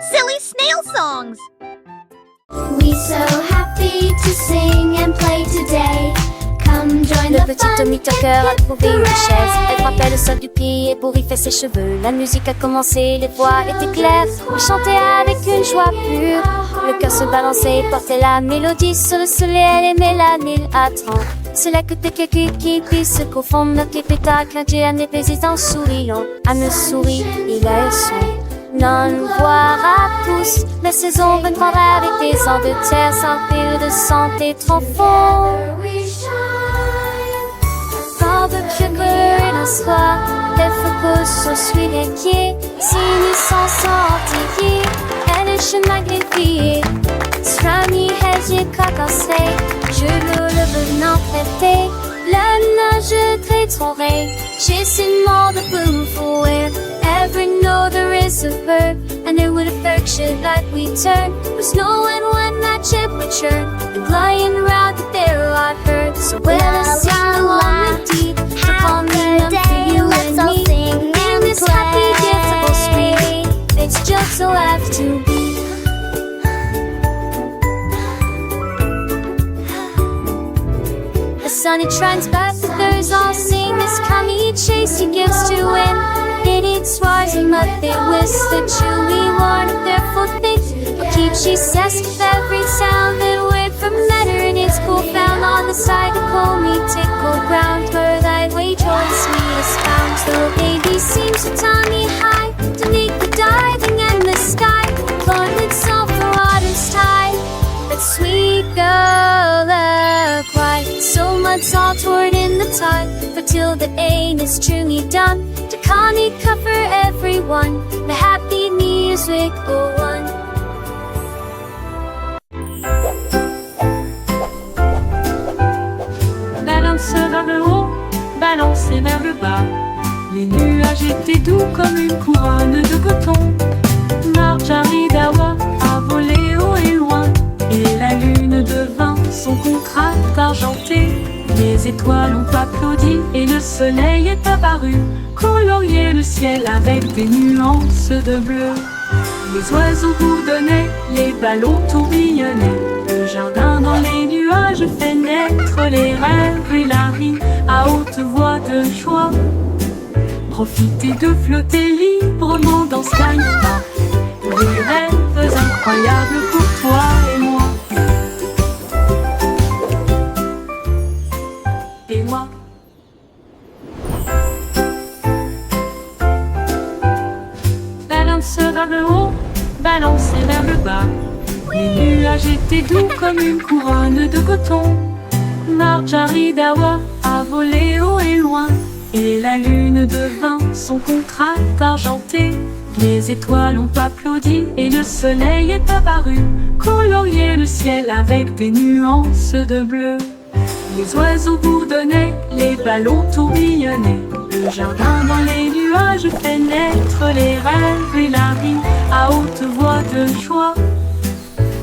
Silly snail songs! We so happy to sing and play today. Come join Le the petit fun. Tommy Tucker a trouvé une chaise. Elle frappait le sol du pied pour y faire ses cheveux. La musique a commencé, les voix étaient claires. Il chantait avec une joie pure. Le cœur se balançait et portait la mélodie sur le soleil. Elle aimait la nuit. Attends, c'est là que t'es quelqu'un qui puisse se confondre. Notre pétale, clin d'œil à mes baisers en souriant. Elle me sourit, il a un son. Non, nous voir à tous. La saison viendra avec des ans de terre sans fil de santé trop fort. Dans de cœur dans soi, elle fait que je suis inquiet. Si nous sommes sortis, elle est chemin greffé. Strami hezje kakasé, je le venant prêter. La nage très tourée, j'ai seulement de boom for it. Every note there is a verb, and it would affection like we turn. Was snowing when that temperature, and flying around the there I heard. So when I sing along with deep, upon me and for you and me, in this happy, difficult street, it's just so have to be. The sun it shines back, the birds all sing. This coming chase he gives to win. It eats rising mud, they whisper chewy one of their full things. But keep she says with every sound that word from letter in its cool found on the side to call me tickle ground. Where thy way choice me is found. Little baby seems to tell me high to make the diving in the sky. Lord itself the water's tide. But sweet girl, the cry. So much all torn in the tide. But till the aim is truly done, to Connie cover everyone. The happy music go on. Balance vers le haut, balancez vers le bas. Les nuages étaient doux comme une couronne de coton. Marjorie Dawa a volé haut et loin, et la lune devint son contraste argenté. Les étoiles ont applaudi et le soleil est apparu, colorier le ciel avec des nuances de bleu. Les oiseaux bourdonnaient, les ballons tourbillonnaient. Le jardin dans les nuages fait naître les rêves et la rime à haute voix de joie. Profitez de flotter librement dans Sky Park. Des rêves incroyables pour toi et moi. Et moi. Balance vers le haut, balancez vers le bas. Les nuages étaient doux comme une couronne de coton. Marjorie Dawa a volé haut et loin, et la lune devint son contraste argenté. Les étoiles ont applaudi et le soleil est apparu, colorier le ciel avec des nuances de bleu. Les oiseaux bourdonnaient, les ballons tourbillonnaient. Le jardin dans les nuages fait naître les rêves et la rime à haute voix de joie.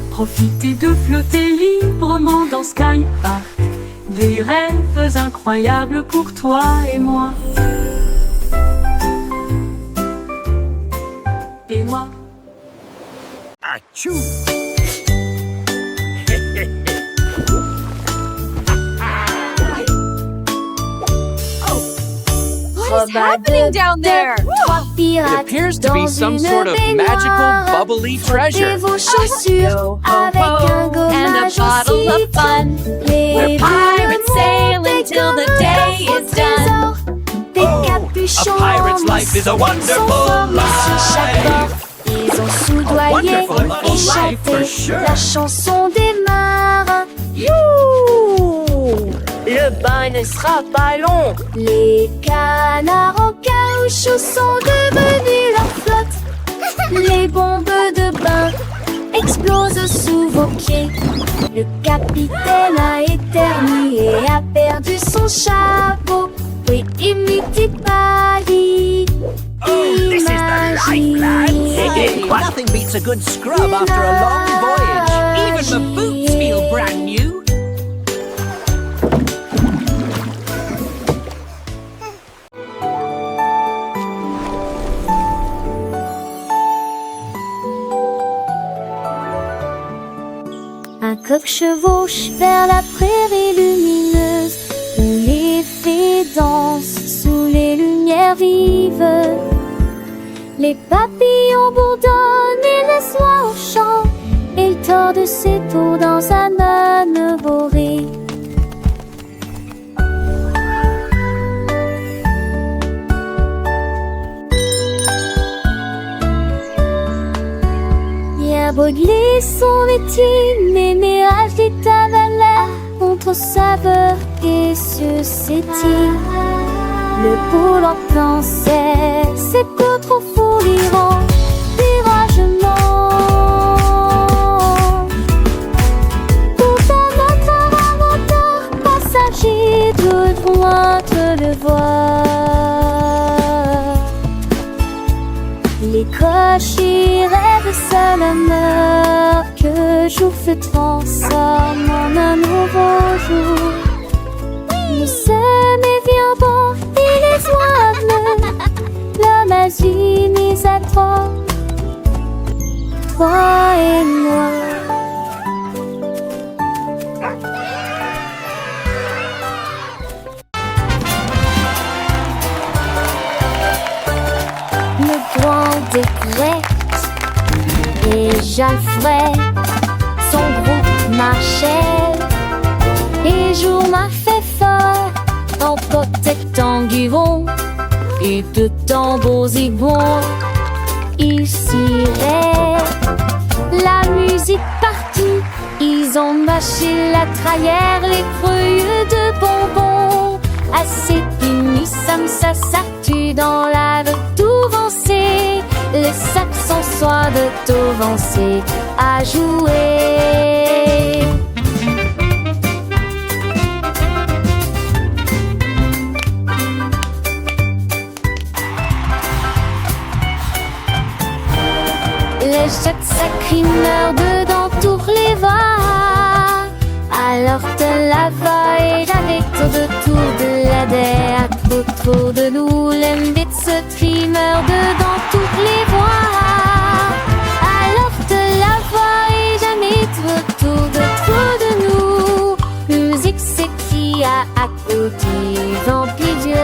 Profitez de flotter librement dans Sky Park. Des rêves incroyables pour toi et moi. Et moi. Achoo! What is happening down there? It appears to be some sort of magical, bubbly treasure. Vos chaussures avec un and gommage a bottle of fun. We're pirates sailing till the day is done. Des A capuchons pirate's life is a wonderful sur chaque bord. life. Ils ont soudoyé Wonderful et life for chanté sure. la chanson des marins. Le bain ne sera pas long. Les canards en caoutchouc sont devenus leur flotte. Les bombes de bain explosent sous vos pieds. Le capitaine a éternué et a perdu son chapeau. Oui, imite Paris. Oh, this is the life, lads. Nothing beats a good scrub after a long voyage. Even the boots feel brand new. coq chevauche vers la prairie lumineuse, où les fées dansent sous les lumières vives. Les papillons bourdonnent et laissent l'oie au chant, et il tord ses tours dans un âne boré. Brûler son métier, mémérage des tavalères contre saveur et sucétine. Le pôle en pensait, c'est peu trop fou l'Iran, viragement. Pourtant notre inventeur passager de droite le voir. Les cochers rêvent seul meurt, que jour se transforme en un nouveau jour. Nous sommes évidemment et les oies, la magie mise à toi et moi. Le grand décrète et Jalfred, son groupe marchait, et jour m'a fait fort en protectant Guiron, et de tambours zigons, ils ciraient la musique partout, ils ont mâché la trahère, les creux de bonbons, assez finis, ça s'artue dans la tout vancée. Les saxons soient de tout vancé à jouer. Les jets sacrés meurent dedans tous les voix. Alors te la voix avec autour de la terre, autour de nous, l'embête se trimeur dedans toutes les voix. Alors te la voix et jamais autour de nous, musique c'est qui a applaudi, vampire du lac.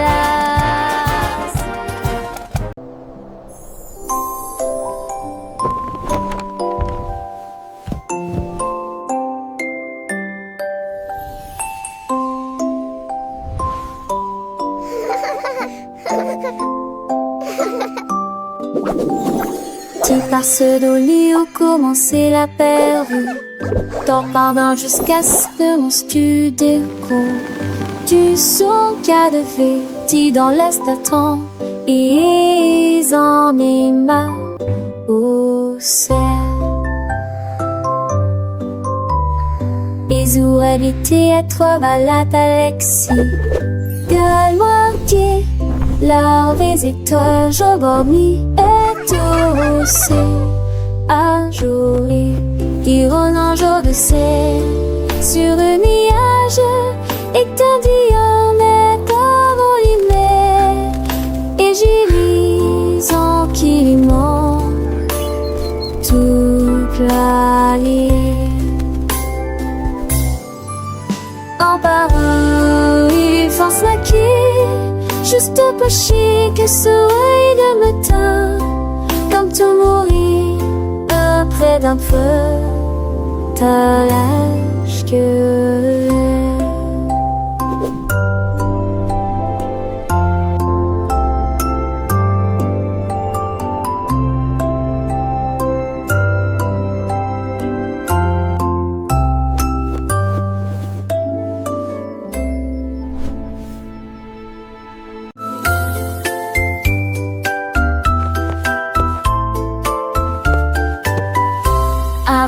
Tu passes d'Oli où commençait la perdue, t'en pardon jusqu'à ce que mon studio tu son cas de fête dans l'est attend et en est ma au ciel. Et où habiter à toi balade Alexis, gueule moitié, larves et toi je dormis. C'est un jour qui rôde un jour de ciel sur le nuage et t'en dit on est comme l'hiver et j'y lis tranquillement toute la nuit en parole il force maquille juste pas chier que soleil de matin. Comme tout mourir près d'un feu, t'as l'âge que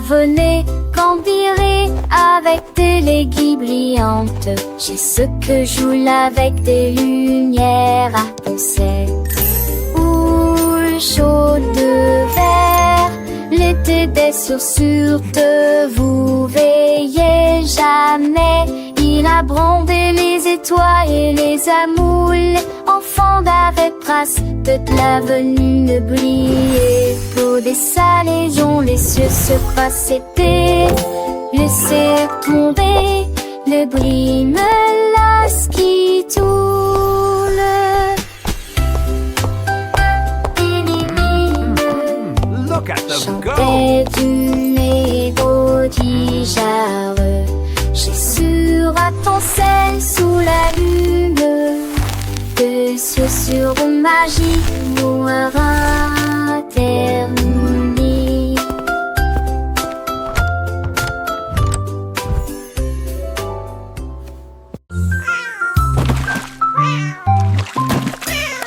venez cambirer avec des léguilles brillantes. J'ai ce que joue avec des lumières à concept. Ou chaud de verre, l'été des chaussures de vous veillez jamais. Il a brandé les étoiles et les amoules, enfants d'avec trace de l'avenue briller. Pour des salés, les cieux se croisent, c'était Laissez tomber le bris me lasse qui tourne. Look at them go! Chantait du mélodie j'ai sur un sel sous la lune. Que ce sur magie noire internie.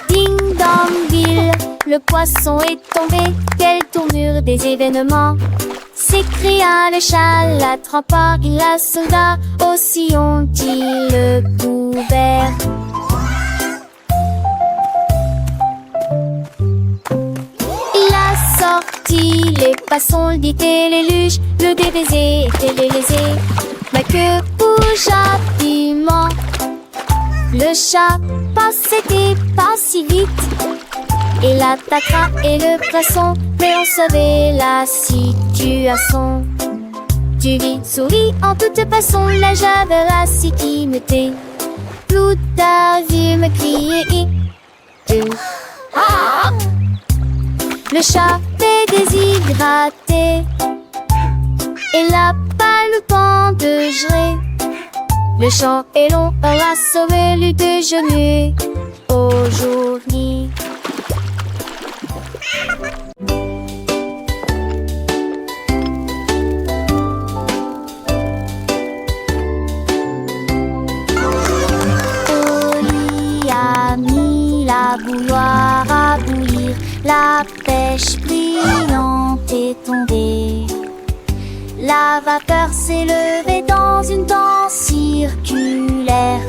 Ding dong ville, le poisson est tombé. Quelle tournure des événements! S'écria le chat, la trempa, il la soldat. Aussi ont-ils le couvert. Il a sorti les poissons, le dit et les luges, le DBZ et les lésés. Ma queue bouge rapidement. Le chat passait pas si vite. Il attaquera et le poisson, mais on savait la situation. Tu vis, souris en toute façon, là j'avais la sécurité. Tout a vu me crier. Ah! Le chat est déshydraté. Il n'a pas le temps de gérer. Le champ est long, on a sauvé le déjeuner aujourd'hui. Oli a mis la bouilloire à bouillir, la pêche brillante est tombée. La vapeur s'est levée dans une danse circulaire,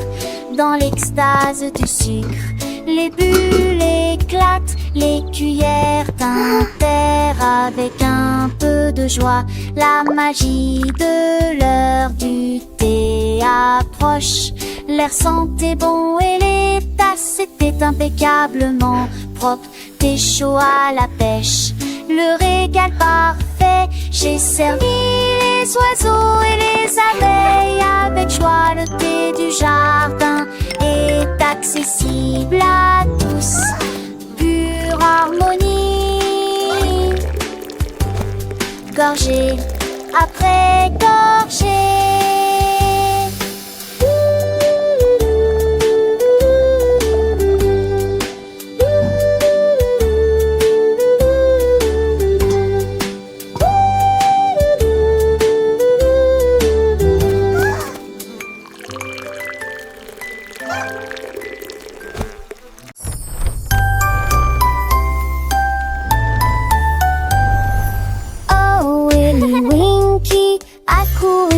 dans l'extase du sucre. Les bulles éclatent, les cuillères tintèrent avec un peu de joie. La magie de l'heure du thé approche. L'air sentait bon et les tasses étaient impeccablement propres. Thé chaud à la pêche, le régal parfait. J'ai servi les oiseaux et les abeilles avec joie. Le thé du jardin est accessible à tous, pure harmonie. Gorgée après gorgée.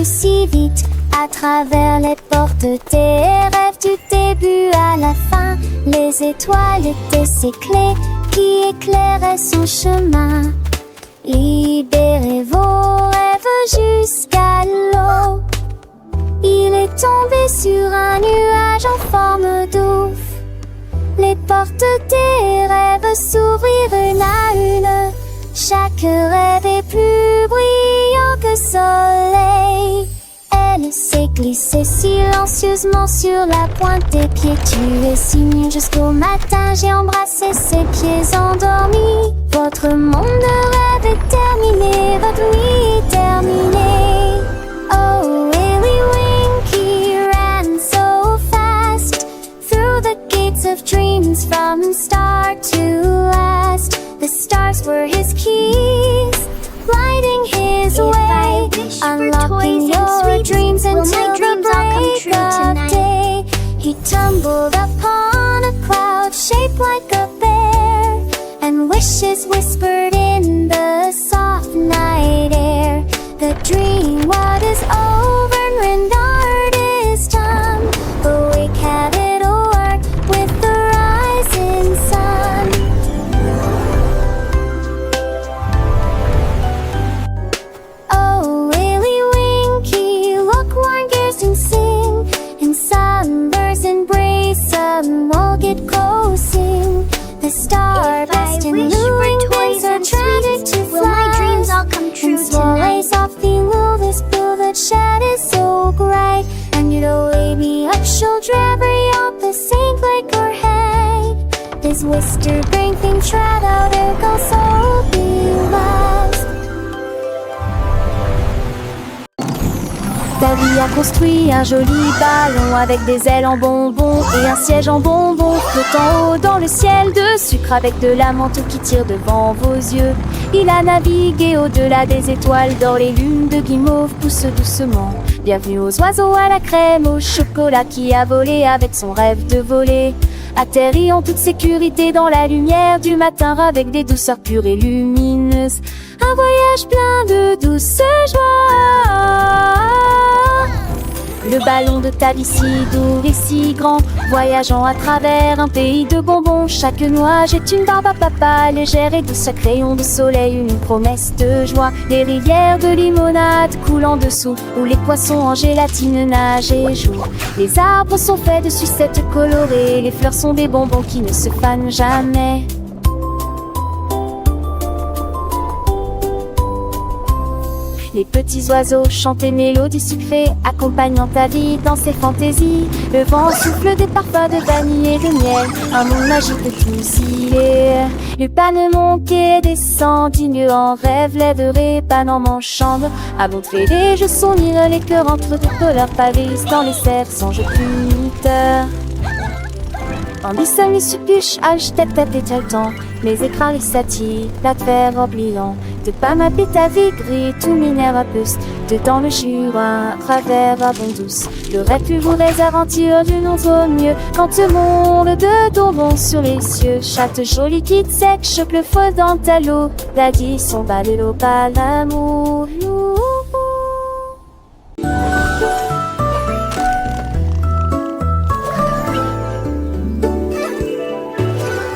Si vite à travers les portes tes rêves du début à la fin. Les étoiles étaient ses clés qui éclairaient son chemin. Libérez vos rêves jusqu'à l'eau. Il est tombé sur un nuage en forme d'ouf. Les portes des rêves s'ouvrirent une à une. Chaque rêve est plus brillant que soleil. Elle s'est glissée silencieusement sur la pointe des pieds. Tu es si mignon jusqu'au matin. J'ai embrassé ses pieds endormis. Votre monde de rêve est terminé. Votre nuit est terminée. Oh, Willy Winky ran so fast through the gates of dreams from start to last. The stars were his keys, lighting his way, unlocking your dreams until the break of day. He tumbled upon a cloud shaped like a bear, and wishes whispered in the soft night air. The dream what is over and rendered is done. Awake, have it o'er with the rising sun. The star best in the wings are qui a construit un joli ballon avec des ailes en bonbon et un siège en bonbon flottant haut dans le ciel de sucre avec de la menthe qui tire devant vos yeux. Il a navigué au-delà des étoiles d'or, les lunes de guimauve poussent doucement. Bienvenue aux oiseaux à la crème, au chocolat qui a volé avec son rêve de voler. Atterri en toute sécurité dans la lumière du matin avec des douceurs pures et lumineuses. Un voyage plein de douce joie. Le ballon de Tabi si doux et si grand, voyageant à travers un pays de bonbons. Chaque noix jette une barbe à papa, légère et douce, chaque rayon de soleil une promesse de joie. Les rivières de limonade coulent en dessous, où les poissons en gélatine nagent et jouent. Les arbres sont faits de sucettes colorées, les fleurs sont des bonbons qui ne se fanent jamais. Les petits oiseaux chantent des mélodies sucrées, accompagnant ta vie dans ses fantaisies. Le vent souffle des parfums de vanille et de miel, un monde magique de tous y est. Le panne monte et descend, digne en rêve, l'aiderait pan en manchant. À montrer les jeux s'unir, les cœurs entre deux couleurs pavés dans les cerfs sans jeu puniteur. Ambition les suppuches, tête et le temps, les écrans les satis, la terre oubliant. De pas m'appeler ta vie gris, tout minère à puce. Dedans le Jura, travers à bon douce. Le rêve plus vous aventure d'une autre mieux. Quand le monde de tombons sur les cieux, chatte jolie qui te sec, choque le feu dans ta l'eau. La dit son bas de l'eau, pas l'amour.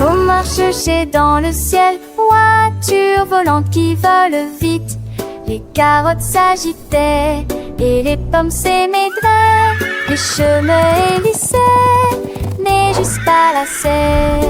On marche chercher dans le ciel, voiture volante qui vole vite. Les carottes s'agitaient et les pommes s'émaidraient. Les chemins hélissaient, mais juste pas la serre.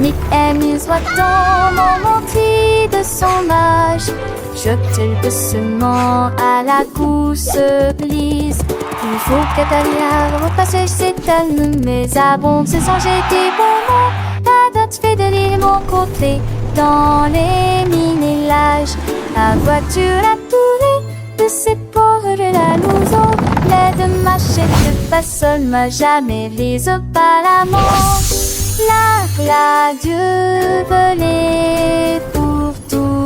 Nick amuse voit-on montrer de son âge. Jette doucement à la gousse glisse. Il faut qu'Atalia repasse ses calmes, mais abonde se changer des bonbons. La date fait de l'île mon côté, dans les mini-lages. La voiture a tourné de ses pauvres de la louson. L'aide de ma chèque pas seule, m'a jamais vise pas la manche. La Dieu volée pour toujours.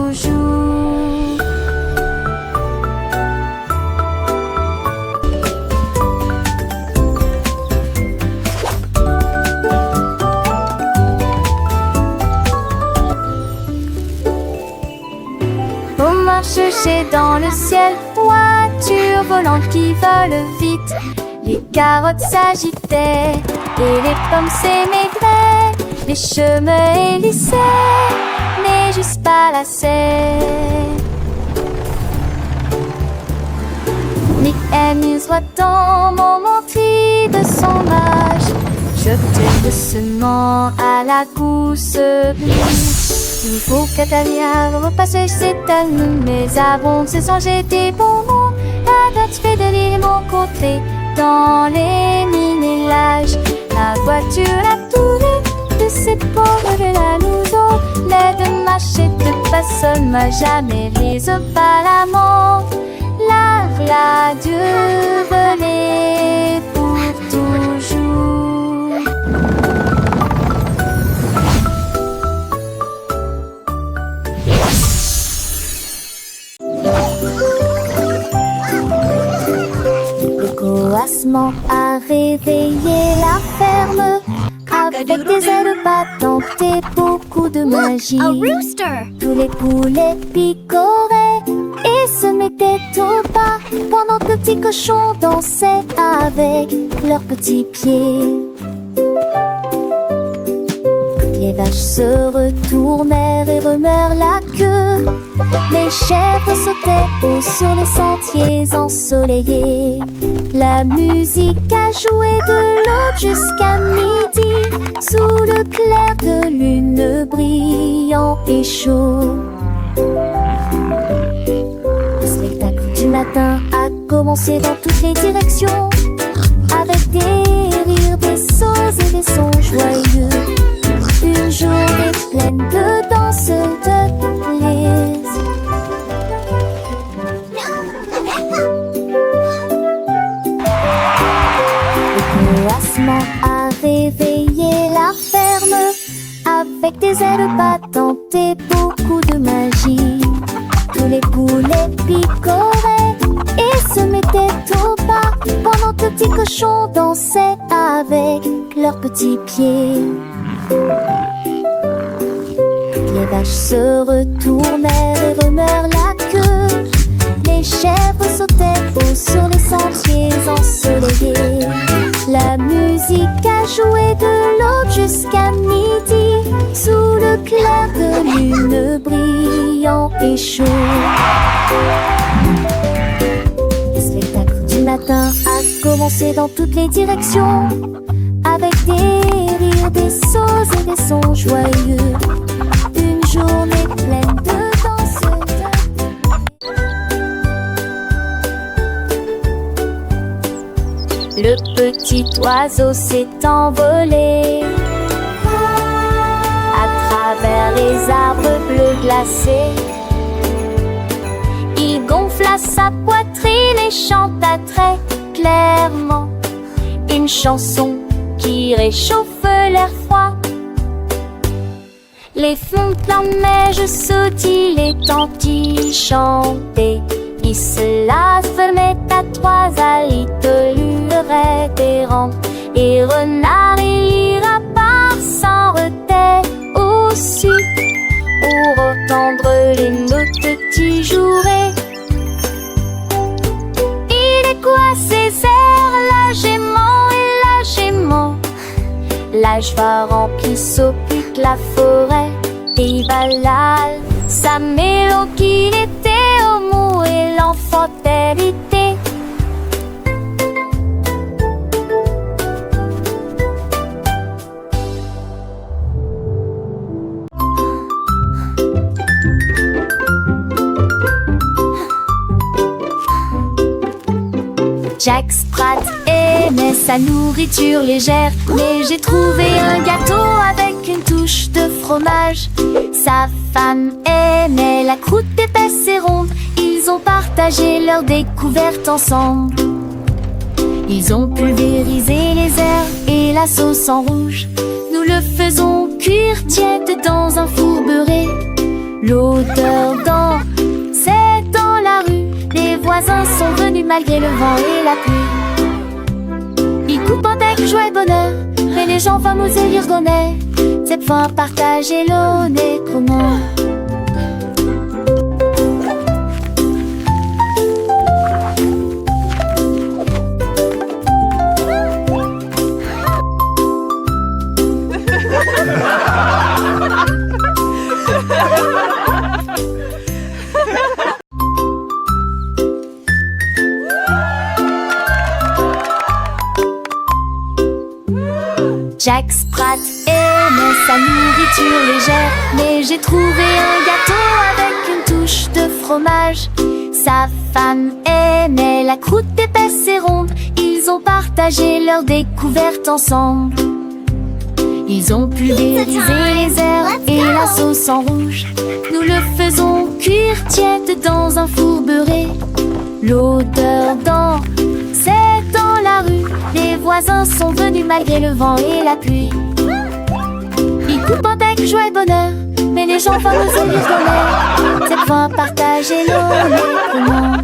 Chercher dans le ciel, voiture volante qui vole vite. Les carottes s'agitaient et les pommes s'émaidraient. Les chemins hélissaient, mais juste pas la serre. Nick amuse voit-on montrer de son âge. Jette doucement à la gousse glisse. Il faut qu'Atalia repasse ses talons, mais abonde se changer des bonbons. La date fait de l'île mon côté, dans les mini-lages. La voiture a tourné de ses pauvres de la louson. L'aide de marcher de pas seule, m'a jamais vise pas la mort. La Dieu volée pour toujours. Le coassement a réveillé la ferme. Avec des ailes battantes et beaucoup de magie. Tous les poulets picoraient et se mettaient au pas, pendant que le petit cochon dansait avec leurs petits pieds. Les vaches se retournèrent et remuèrent la queue. Les chèvres sautaient haut sur les sentiers ensoleillés. La musique a joué de l'aube jusqu'à midi, sous le clair de lune brillant et chaud. Le spectacle du matin a commencé dans toutes les directions, avec des rires, des sauts et des sons joyeux. Une journée pleine de danse, de plaisir. Avec des ailes battantes et beaucoup de magie, tous les poulets picoraient et se mettaient au pas, pendant que les petits cochons dansaient avec leurs petits pieds. Les vaches se retournèrent et remuèrent la queue. Les chèvres sautaient haut sur les sentiers ensoleillés. La musique a joué de l'aube jusqu'à midi, sous le clair de lune brillant et chaud. Le spectacle du matin a commencé dans toutes les directions, avec des rires, des sauts et des sons joyeux. Une journée pleine de danse. Le petit oiseau s'est envolé à travers les arbres bleus glacés. Il gonfla sa poitrine et chanta très clairement une chanson qui réchauffe l'air froid. Les fontaines en neige sautillaient, les tantilles chantaient. Il se la fermait à trois alites, lurerait des rampes, et renard et lapin s'en retaient aussi pour entendre les notes qui joueraient. Il est quoi ces airs, la gémant et la gémant? L'âge va remplir s'occupe la forêt et Valal, sa mélodie qu'il était au mot et l'enfant hérité. Jack Sprat aimait sa nourriture légère, mais j'ai trouvé un gâteau avec une touche de fromage. Sa femme aimait la croûte épaisse et ronde. Ils ont partagé leur découverte ensemble. Ils ont pulvérisé les herbes et la sauce en rouge. Nous le faisons cuire tiède dans un four beurré. L'odeur c'est dans la rue. Les voisins sont venus malgré le vent et la pluie. Ils coupent avec joie et bonheur, mais les gens fameux et l'irgonais. Cette fois partagez l'honnête comment. Jack Sprat aimait sa nourriture légère, mais j'ai trouvé un gâteau avec une touche de fromage. Sa femme aimait la croûte épaisse et ronde. Ils ont partagé leur découverte ensemble. Ils ont pulvérisé les herbes et la sauce en rouge. Nous le faisons cuire tiède dans un four beurré. L'odeur c'est dans la rue. Les voisins sont venus malgré le vent et la pluie. Ils coupent avec joie et bonheur, mais les gens fameux et l'irgonais. Cette fois partagez l'honnêtement.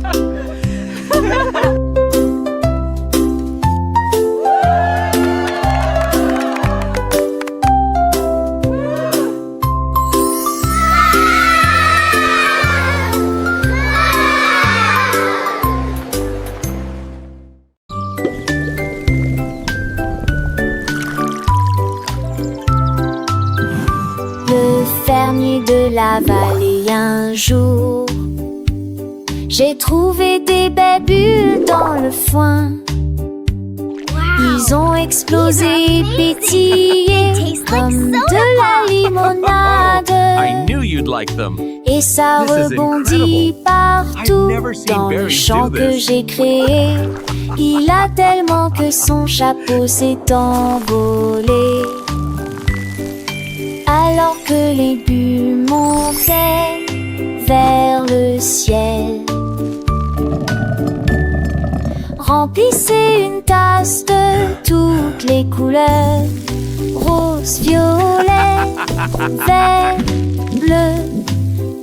De la vallée un jour, j'ai trouvé des belles bulles dans le foin. Ils ont explosé et pétillé comme de la limonade. I knew you'd like them. Et ça This is rebondit incredible. partout I've never seen dans le berries champ do que this. j'ai créé. Il a tellement que son chapeau s'est envolé. Alors que les bulles montaient vers le ciel, remplissez une tasse de toutes les couleurs, rose, violet, vert, bleu.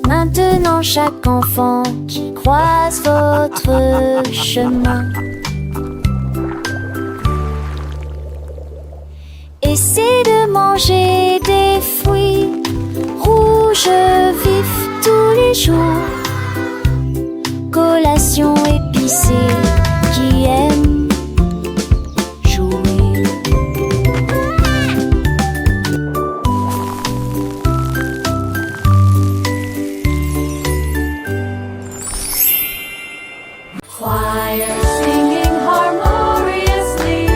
Maintenant chaque enfant qui croise votre chemin, essaie de manger des fruits rouges vifs tous les jours. Collation épicée qui aime jouer. Choir singing harmoniously.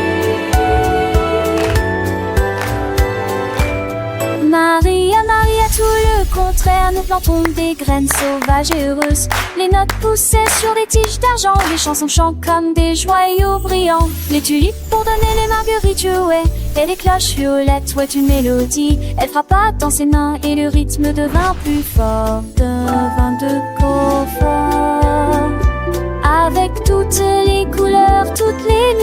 Maria, Maria, tout le contraire, nous plantons des graines sauvages et heureuses. Les notes poussaient sur des tiges d'argent, les chansons chantent comme des joyaux brillants. Les tulipes pour donner les marguerites jouaient, et les cloches violettes jouaient une mélodie. Elle frappa dans ses mains et le rythme devint plus fort, devint de confort. Avec toutes les couleurs, toutes les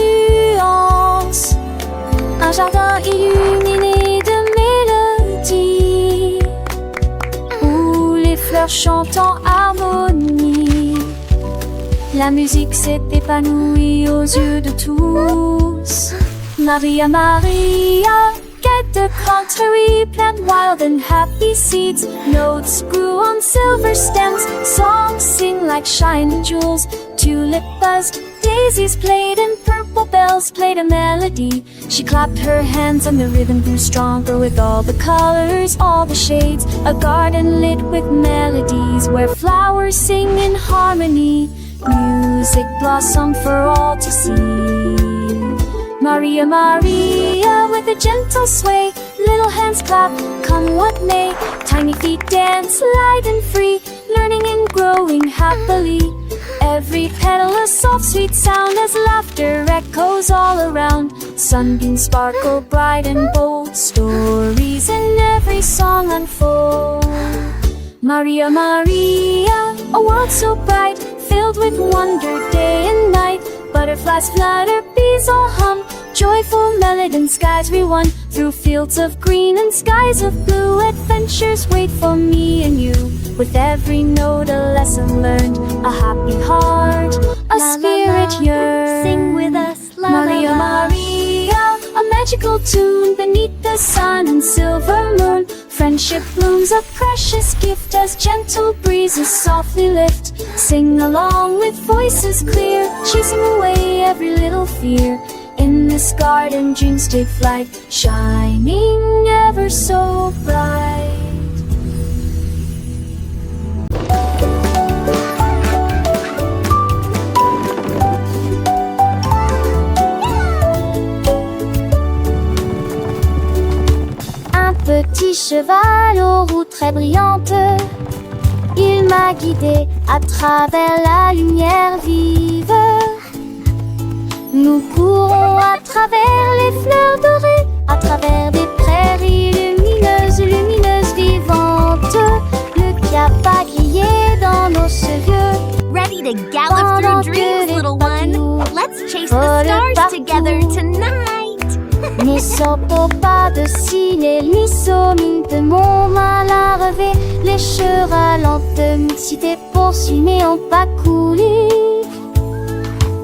nuances, un jardin illuminé de mélodies, où les fleurs chantent en harmonie. La musique s'est épanouie aux yeux de tous. Maria, Maria, get the contrary, plant wild and happy seeds. Notes grew on silver stems, songs sing like shining jewels. Tulip buzzed, daisies played, and purple bells played a melody. She clapped her hands and the rhythm grew stronger with all the colors, all the shades. A garden lit with melodies where flowers sing in harmony. Music blossomed for all to see. Maria, Maria, with a gentle sway, little hands clap, come what may. Tiny feet dance light and free, learning and growing happily. Every petal a soft sweet sound as laughter echoes all around. Sunbeams sparkle bright and bold, stories in every song unfold. Maria, Maria, a world so bright, filled with wonder day and night. Butterflies flutter, bees all hum, joyful melody and skies we won. Through fields of green and skies of blue, adventures wait for me and you. With every note a lesson learned, a happy heart, a spirit yearns. Sing with us, la Maria, la la. Maria, a magical tune beneath the sun and silver moon. Friendship blooms a precious gift as gentle breezes softly lift. Sing along with voices clear, chasing away every little fear. In this garden dreams take flight, shining ever so bright. Un petit cheval aux roues très brillantes, il m'a guidé à travers la lumière vive. Nous courons à travers les fleurs dorées, à travers des prairies lumineuses, lumineuses, vivantes. Le cap a grillé dans nos cheveux. Ready to gallop through dreams, little one. Let's chase the stars together tonight. Ne soppo pas de cils, ni mine de mon mal à relever. Les chevaux lentes, mixité poursuit, mais ont pas coulé.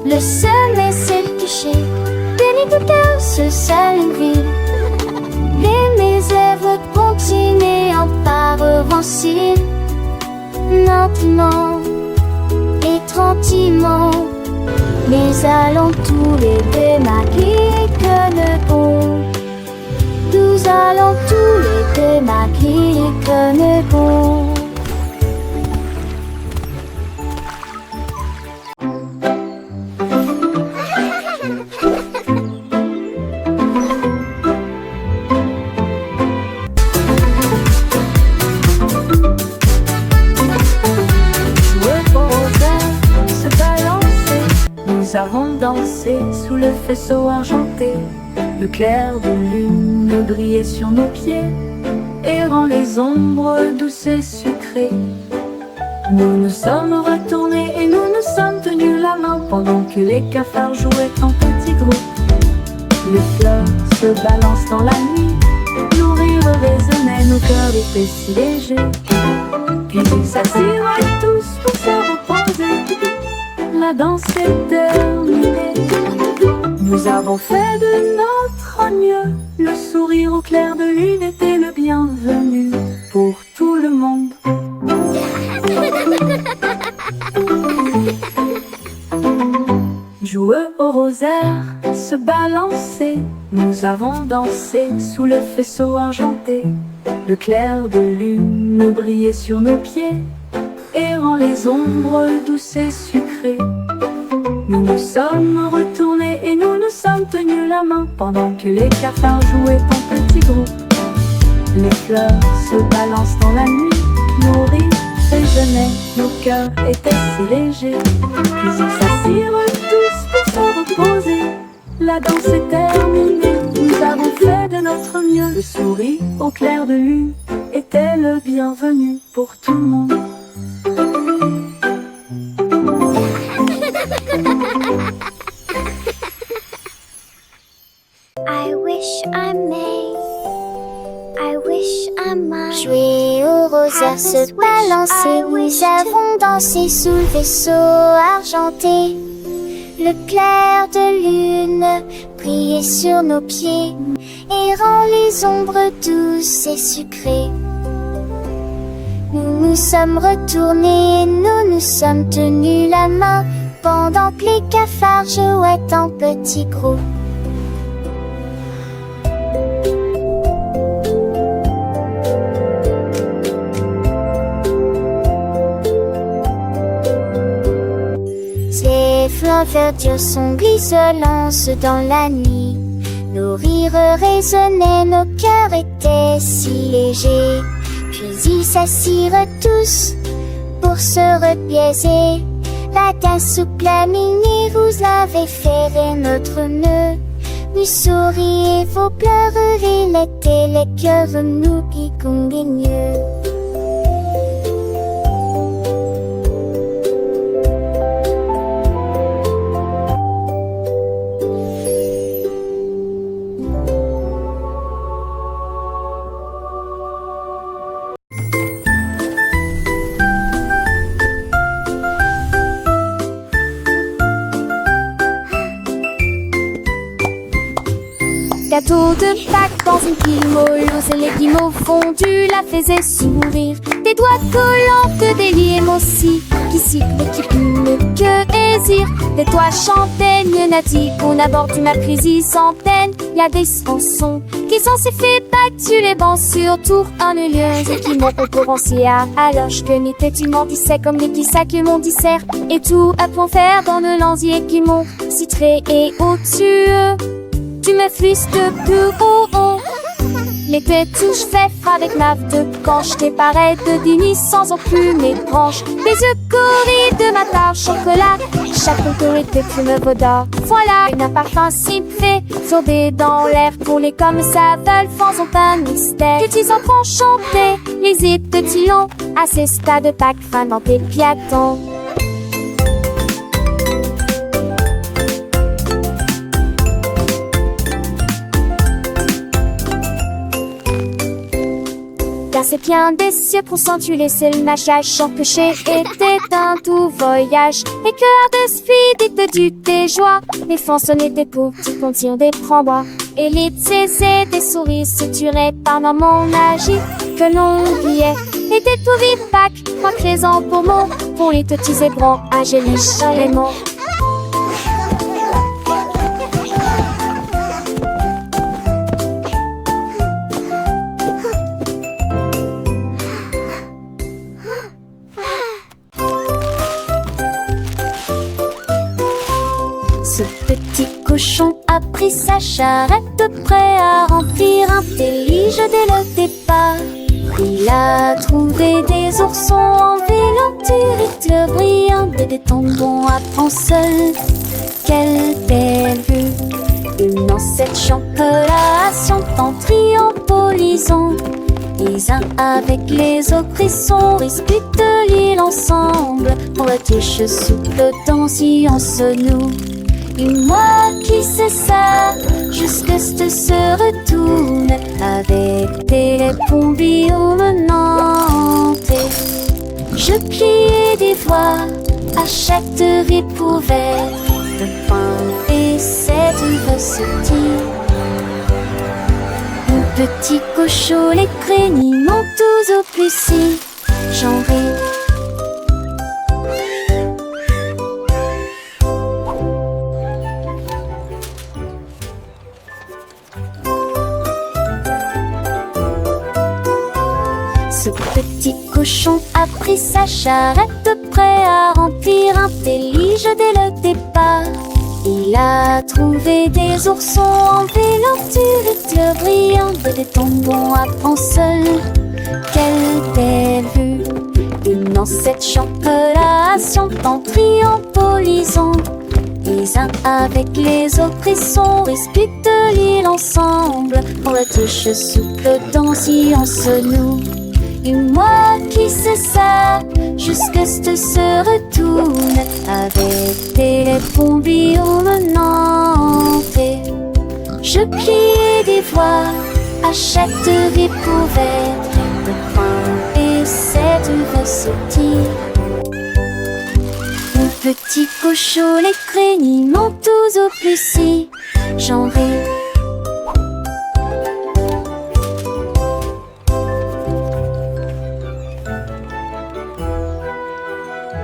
Le sommet s'est couché, béni de cœur, ce seul une ville. Les lèvres continuent en par avancer, lentement et tranquillement. Mais allons tous les deux malgré que le bon. Nous allons tous les deux malgré que le bon. Nous avons dansé sous le faisceau argenté. Le clair de lune brillait sur nos pieds, errant les ombres douces et sucrées. Nous nous sommes retournés et nous nous sommes tenus la main pendant que les cafards jouaient en petits groupes. Les fleurs se balancent dans la nuit, nos rires résonnaient, nos cœurs était si léger. Puis ils s'assirent tous pour se reposer. La danse est terminée. Nous avons fait de notre mieux. Le sourire au clair de lune était le bienvenu pour tout le monde. Joueux au rosaire, se balancer. Nous avons dansé sous le faisceau argenté. Le clair de lune brillait sur nos pieds, errant les ombres douces et sucrées. Nous nous sommes retournés et nous nous sommes tenus la main pendant que les cafards jouaient en petits groupes. Les fleurs se balancent dans la nuit, nos rires résonnaient, nos cœurs étaient si légers. Puis ils s'assirent tous pour se reposer. La danse est terminée, nous avons fait de notre mieux. Le sourire au clair de lune était le bienvenu pour tout le monde. I wish I may. I wish I might. Jouer au rosaire, se balancer. Nous avons dansé sous le vaisseau argenté. Le clair de lune brillait sur nos pieds, errant les ombres douces et sucrées. Nous nous sommes retournés et nous nous sommes tenus la main pendant que les cafards jouaient en petits groupes. Les fleurs verdures sont glisselances dans la nuit. Nos rires résonnaient, nos cœurs étaient si légers. Puis ils s'assirent tous pour se repiaiser. La danse souple à minuit, vous avez ferré notre nœud. Nous souriez, vos pleurs, l'été, les cœurs, nous qui conguigneux. Gâteau de Pâques dans une pile molleuse et les guimauves fondus la faisaient sourire. Des doigts collants que des limes aussi, qui sifflent et qui plument que hésire. Des toits chantaient, Nati, on aborde ma prise sans peine. Y a des chansons qui sont si fait Pâques sur les bancs sur tour en lieu et qui m'ont concurrencé alors que n'était tu m'endissais comme les petits sacs que mon dissert. Et tout à point faire dans le lanzier qui m'ont citré et au-dessus. Tu me flisses de plus haut. L'été touche fait avec ma de quand je t'ai pareil de dîner sans enclume mes branches. Les yeux corris de ma tarte chocolat. Chaque autorité fume vaudard. Voilà un parfum si fait sauter dans l'air. Pour les comme ça veulent faisons pas mystère. Que tes enfants chantaient les hits de Tillon à ces stades de Pâques fin dans tes piatons. Car c'est bien des cieux pour s'entuler, c'est le machage sans péché était un tout voyage. Et cœur de speed du tes joies, les façonnés des poux qui contirent des frambois. Et les c'est des souris suturées par maman magique que l'on oubliait. Et des tout vives Pâques, moi présent pour mon, pour les petits zébrants, angéliques chaléments. Ce petit cochon a pris sa charrette prêt à remplir un délige dès le départ. Il a trouvé des oursons en vélo brillant et des tendons à seul. Quelle belle vue! Une ancêtre chocolat en triompholisant. Les uns avec les autres frissons disputent l'île ensemble. Pour la tige souple dans science nous. Et moi qui sais ça, jusque ce se retourne avec des les pompillons me nantaient. Je pliais des voix à chaque ripouvert de pain et cette recetie. Mon petit cochon, les craignit m'ont tous au plus si j'en ris. Ce petit cochon a pris sa charrette prêt à remplir un délige dès le départ. Il a trouvé des oursons en vélours brillants, des tombons à penseurs. Quelle belle vue! Une ancêtre chocolat en triompholisant. Les uns avec les autres, ils sont disputent l'île ensemble. On la touche souple dans silence nous. Et moi qui sais ça, jusque ce se retourne avec des pompillons me nantaient. Je pliais des voix à chaque ripouvert de pain et cette recetie. Mon petit cochon, les craignit m'ont tous au plus si j'en ris.